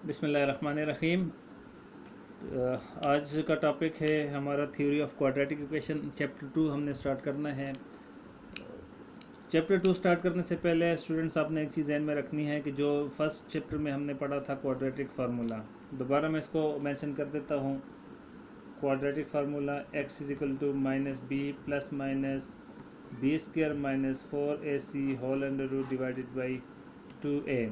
बिस्मिल्लाहिर्रहमानिर्रहीम। आज का टॉपिक है हमारा theory of quadratic equation chapter 2 हमने स्टार्ट करना है। चैप्टर 2 स्टार्ट करने से पहले स्टूडेंट्स आपने एक चीज़ ध्यान में रखनी है कि जो फर्स्ट चैप्टर में हमने पढ़ा था क्वाड्रेटिक फार्मूला, दोबारा मैं इसको मेंशन कर देता हूँ। Quadratic formula x is equal to minus B plus minus B square minus 4ac whole under root divided by 2a।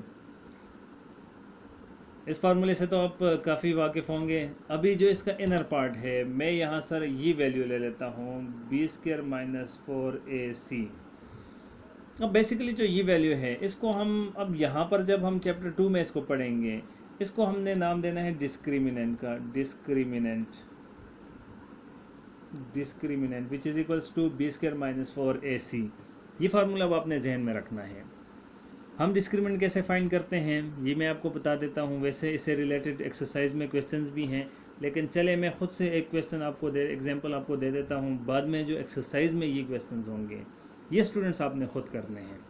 इस फार्मूले से तो आप काफ़ी वाकिफ़ होंगे। अभी जो इसका इनर पार्ट है, मैं यहाँ सर ये वैल्यू ले लेता हूँ बी स्क्वायर माइनस 4ac। अब बेसिकली जो ये वैल्यू है, इसको हम अब यहाँ पर जब हम चैप्टर 2 में इसको पढ़ेंगे, इसको हमने नाम देना है डिस्क्रिमिनेंट का। Discriminant which is equals to B square minus 4ac। ये फार्मूला अब आपने जहन में रखना है। हम डिस्क्रिमिनेंट कैसे फाइंड करते हैं ये मैं आपको बता देता हूँ। वैसे इससे रिलेटेड एक्सरसाइज में क्वेश्चंस भी हैं, लेकिन चले मैं खुद से एक क्वेश्चन आपको एग्जांपल आपको दे देता हूँ। बाद में जो एक्सरसाइज में ये क्वेश्चंस होंगे, ये स्टूडेंट्स आपने खुद करने हैं,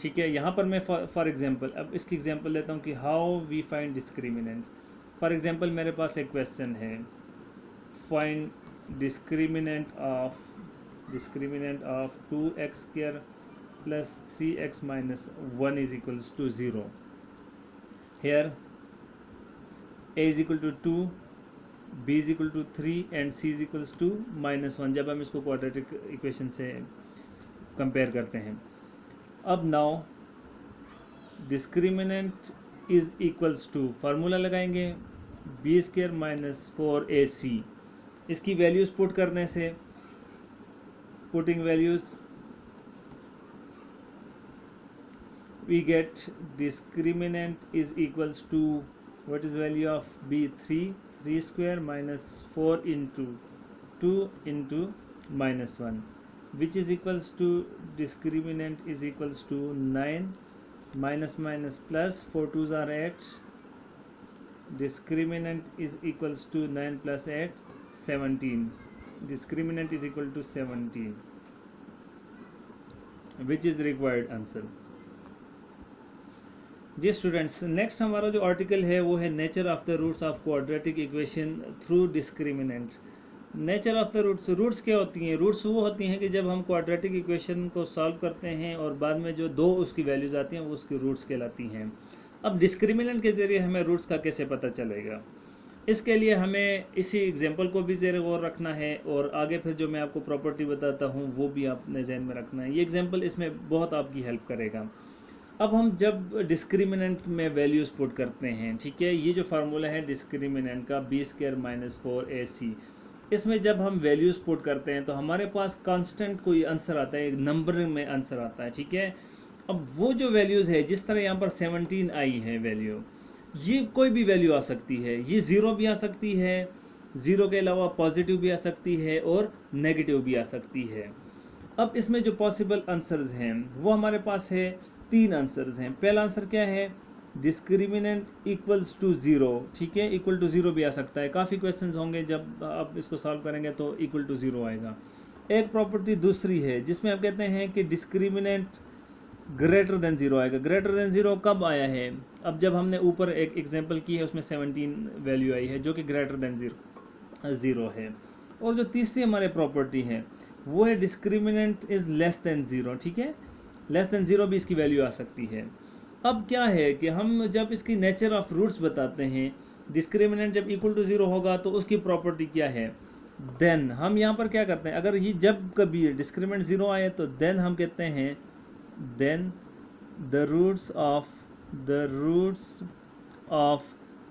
ठीक है। यहाँ पर मैं फॉर एग्जांपल अब इसकी एग्जांपल लेता हूँ कि how we find discriminant. For example मेरे पास एक क्वेश्चन है, find discriminant of 2x square plus 3x minus 1 is equals to 0. Here a is equal to 2, b is equal to 3 and c is equals to -1 जब हम इसको quadratic equation से compare करते हैं। अब now discriminant is equals to, formula लगाएंगे B square minus 4ac। इसकी values put करने से, putting values, we get discriminant is equals to, what is value of b, 3 square minus 4 into 2 into -1, which is equals to discriminant is equals to 9 minus minus plus 4 2s are 8. Discriminant is equals to 9 plus 8 17. Discriminant is equal to 17, which is required answer। जी students, next हमारा जो article है वो है nature of the roots of quadratic equation through discriminant. Nature of the roots क्या होती हैं? Roots वो होती हैं कि जब हम क्वाड्रेटिक इक्वेशन को सॉल्व करते हैं और बाद में जो दो उसकी वैल्यूज़ आती हैं वो उसकी रूट्स कहलाती हैं। अब डिस्क्रिमिनेंट के ज़रिए हमें रूट्स का कैसे पता चलेगा, इसके लिए हमें इसी एग्जाम्पल को भी ज़ेर गौर रखना है और आगे फिर जो मैं आपको प्रॉपर्टी बताता हूँ वो भी आपने जहन में रखना है। ये एग्जाम्पल इसमें बहुत आपकी हेल्प करेगा। अब हम जब डिस्क्रिमिनेंट में वैल्यूज़ पुट करते हैं, ठीक है, ये जो फार्मूला है डिस्क्रिमिनेंट का बी स्क्वायर माइनस 4ac, इसमें जब हम वैल्यूज़ पुट करते हैं तो हमारे पास कांस्टेंट कोई आंसर आता है, एक नंबर में आंसर आता है, ठीक है। अब वो जो वैल्यूज़ है, जिस तरह यहाँ पर 17 आई है वैल्यू, ये कोई भी वैल्यू आ सकती है, ये ज़ीरो भी आ सकती है, ज़ीरो के अलावा पॉजिटिव भी आ सकती है और नेगेटिव भी आ सकती है। अब इसमें जो पॉसिबल आंसर्स हैं वो हमारे पास है, तीन आंसर्स हैं। पहला आंसर क्या है, डिस्क्रिमिनेंट इक्वल्स टू 0, ठीक है, इक्वल टू 0 भी आ सकता है। काफ़ी क्वेश्चंस होंगे जब आप इसको सॉल्व करेंगे तो इक्वल टू 0 आएगा। एक प्रॉपर्टी दूसरी है जिसमें हम कहते हैं कि डिस्क्रिमिनेंट ग्रेटर देन 0 आएगा। ग्रेटर देन 0 कब आया है? अब जब हमने ऊपर एक एग्जाम्पल की है उसमें 17 वैल्यू आई है जो कि ग्रेटर देन 0 है। और जो तीसरी हमारे प्रॉपर्टी है वो है डिस्क्रिमिनेंट इज़ लेस देन 0, ठीक है, लेस देन 0 भी इसकी वैल्यू आ सकती है। अब क्या है कि हम जब इसकी नेचर ऑफ रूट्स बताते हैं, डिस्क्रिमिनेंट जब इक्वल टू 0 होगा तो उसकी प्रॉपर्टी क्या है, देन हम यहाँ पर क्या करते हैं, अगर ये जब कभी डिस्क्रिमिनेंट 0 आए तो देन हम कहते हैं then the roots of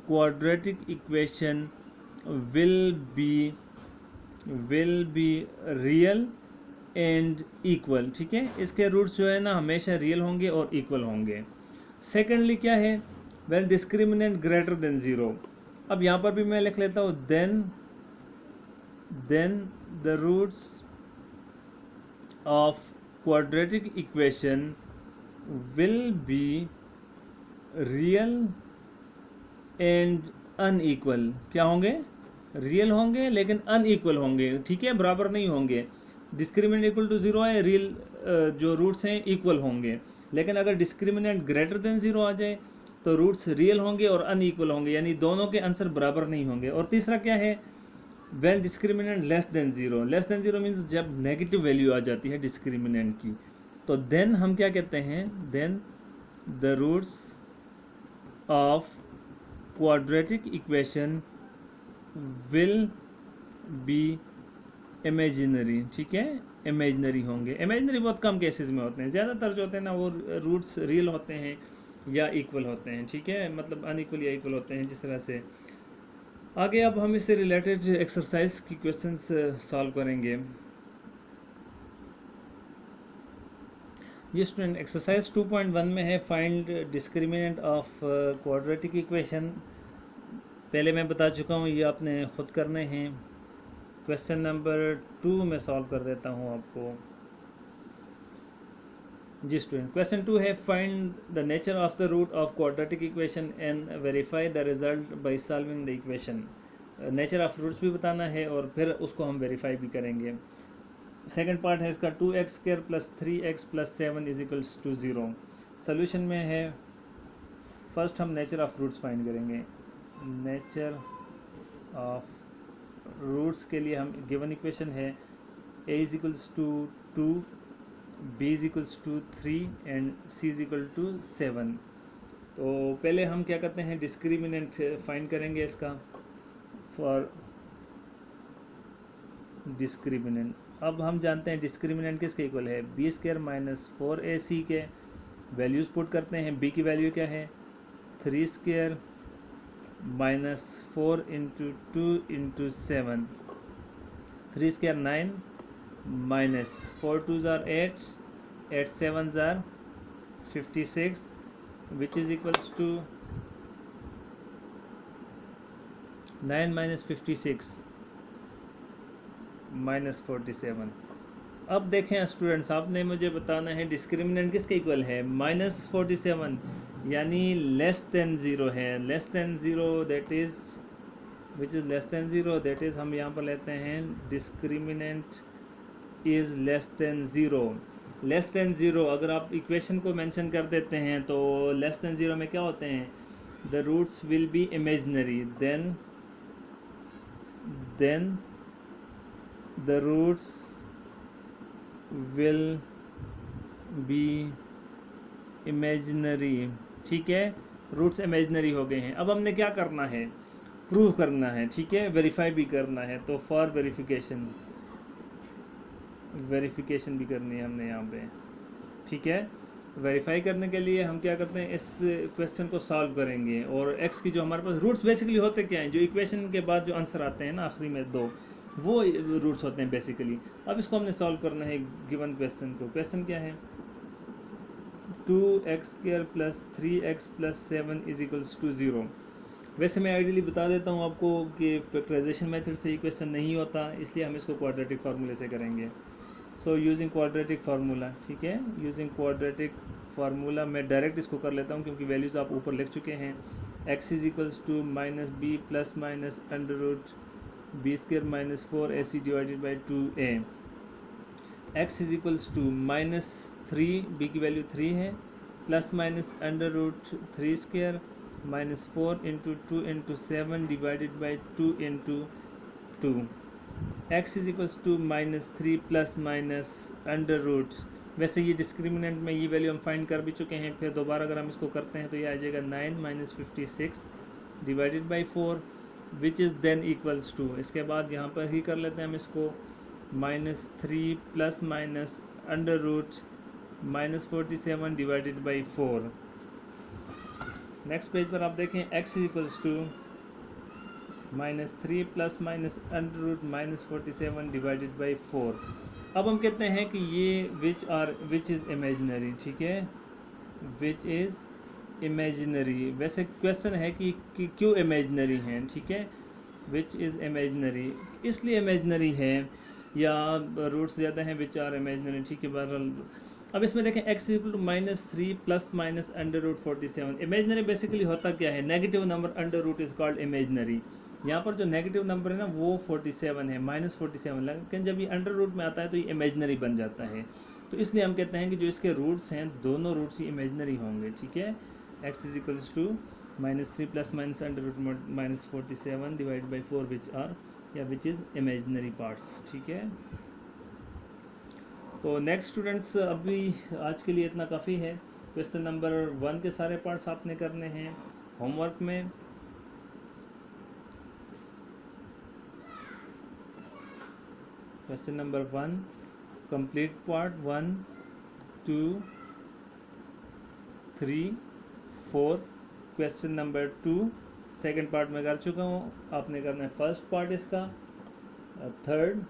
quadratic equation will be real and equal, ठीक है। इसके रूट्स जो है ना हमेशा रियल होंगे और इक्वल होंगे। सेकेंडली क्या है, व्हेन डिस्क्रिमिनेंट ग्रेटर देन 0। अब यहाँ पर भी मैं लिख लेता हूँ then the roots of quadratic equation will be real and unequal. क्या होंगे, रियल होंगे लेकिन अनइक्वल होंगे, ठीक है, बराबर नहीं होंगे। डिस्क्रिमिनेंट इक्वल टू 0 है, रियल जो रूट्स हैं इक्वल होंगे। लेकिन अगर डिस्क्रिमिनेंट ग्रेटर देन 0 आ जाए तो रूट्स रियल होंगे और अनइक्वल होंगे, यानी दोनों के आंसर बराबर नहीं होंगे। और तीसरा क्या है, when discriminant less than zero. Less than zero means जब नेगेटिव वैल्यू आ जाती है डिस्क्रिमिनेंट की, तो देन हम क्या कहते हैं, then the roots of quadratic equation will be imaginary. ठीक है, इमेजिनरी होंगे। इमेजिनरी बहुत कम केसेस में होते हैं, ज़्यादातर जो होते हैं ना वो रूट्स रियल होते हैं या इक्वल होते हैं। ठीक है, मतलब अनइक्वल या इक्वल होते हैं जिस तरह से। आगे अब हम इससे रिलेटेड एक्सरसाइज की क्वेश्चंस सॉल्व करेंगे। ये स्टूडेंट एक्सरसाइज 2.1 में है, find discriminant of quadratic equation. पहले मैं बता चुका हूँ, ये आपने खुद करने हैं। क्वेश्चन नंबर 2 में सॉल्व कर देता हूँ आपको। जी स्टूडेंट, क्वेश्चन 2 है, find the nature of the root of quadratic equation and verify the result by solving the equation. Nature of roots भी बताना है और फिर उसको हम वेरीफाई भी करेंगे। सेकंड पार्ट है इसका, 2x² + 3x + 7 = 0। सोल्यूशन में है, फर्स्ट हम नेचर ऑफ रूट्स फाइंड करेंगे। नेचर ऑफ रूट्स के लिए हम गिवन इक्वेशन है a = 2, b = 3 एंड c = 7। तो पहले हम क्या करते हैं, डिस्क्रिमिनेंट फाइंड करेंगे इसका फॉर डिस्क्रिमिनेंट। अब हम जानते हैं डिस्क्रिमिनेंट किसके इक्वल है, b² - 4ac के वैल्यूज़ पुट करते हैं। b की वैल्यू क्या है, 3² - 4 × 2 × 7, 3² 9 -4 2s are 8, 8 7s are 56, which is equals to 9 - 56 -47। अब देखें स्टूडेंट्स, आपने मुझे बताना है डिस्क्रिमिनेंट किसके इक्वल है, -47, यानी लेस देन ज़ीरो है। Less than zero that is which is less than zero, that is हम यहाँ पर लेते हैं discriminant is less than zero. Less than zero अगर आप इक्वेशन को मेंशन कर देते हैं तो लेस देन ज़ीरो में क्या होते हैं, the roots will be imaginary, then the roots will be imaginary। ठीक है, रूट्स इमेजिनरी हो गए हैं। अब हमने क्या करना है, प्रूव करना है। ठीक है, वेरीफाई भी करना है। तो फॉर वेरिफिकेशन भी करनी है हमने यहाँ पे। ठीक है, वेरीफाई करने के लिए हम क्या करते हैं, इस क्वेश्चन को सॉल्व करेंगे। और एक्स की जो हमारे पास रूट्स बेसिकली होते क्या हैं, जो इक्वेशन के बाद जो आंसर आते हैं ना आखिरी में दो, वो रूट्स होते हैं बेसिकली। अब इसको हमने सॉल्व करना है गिवन क्वेश्चन को। क्वेश्चन क्या है, 2x² + 3x + 7 = 0। वैसे मैं आइडियली बता देता हूँ आपको कि फैक्टराइजेशन मेथड से इक्वेशन नहीं होता, इसलिए हम इसको क्वाड्रेटिक फार्मूले से करेंगे। सो यूजिंग क्वाड्रेटिक फार्मूला, ठीक है, यूजिंग क्वाड्रेटिक फार्मूला मैं डायरेक्ट इसको कर लेता हूँ क्योंकि वैल्यूज़ आप ऊपर लिख चुके हैं। x = -b ± √b² - 4ac / 2a। x = -3, b की वैल्यू 3 है, ± √3² - 4 × 2 × 7 / 2 × 2। x = -3 ± √ वैसे ये डिस्क्रिमिनेंट में ये वैल्यू हम फाइंड कर भी चुके हैं। फिर दोबारा अगर हम इसको करते हैं तो ये आ जाएगा 9 - 56 / 4 which is then equals to. इसके बाद यहाँ पर ही कर लेते हैं हम इसको, -3 ± √-47 / 4। नेक्स्ट पेज पर आप देखें, x = -3 ± √-47 / 4। अब हम कहते हैं कि ये विच इज़ इमेजिनरी। ठीक है, विच इज़ इमेजिनरी। वैसे क्वेश्चन है कि क्यों इमेजिनरी हैं। ठीक है, विच इज़ इमेजिनरी इसलिए इमेजिनरी है या रूट्स ज़्यादा हैं विच आर इमेजिनरी। ठीक है, बहरहाल अब इसमें देखें x = -3 ± √47। इमेजिनरी बेसिकली होता क्या है, negative number under root is called imaginary. यहाँ पर जो नेगेटिव नंबर है ना वो 47 है, -47, लेकिन जब ये अंडर रूट में आता है तो ये इमेजिनरी बन जाता है। तो इसलिए हम कहते हैं कि जो इसके रूट्स हैं दोनों रूट्स ही इमेजिनरी होंगे। ठीक है, x is equals to -3 plus minus under root -47 divide by 4 which are या विच इज़ इमेजनरी पार्ट्स। ठीक है, तो नेक्स्ट स्टूडेंट्स अभी आज के लिए इतना काफ़ी है। क्वेश्चन नंबर 1 के सारे पार्ट्स आपने करने हैं होमवर्क में। Question number 1 complete part 1 2 3 4। Question number 2 second part में कर चुका हूँ, आपने करना है फर्स्ट पार्ट इसका, थर्ड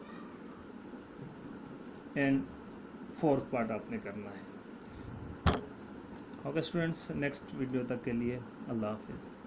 एंड फोर्थ पार्ट आपने करना है। ओके स्टूडेंट्स, नेक्स्ट वीडियो तक के लिए अल्लाह हाफिज़।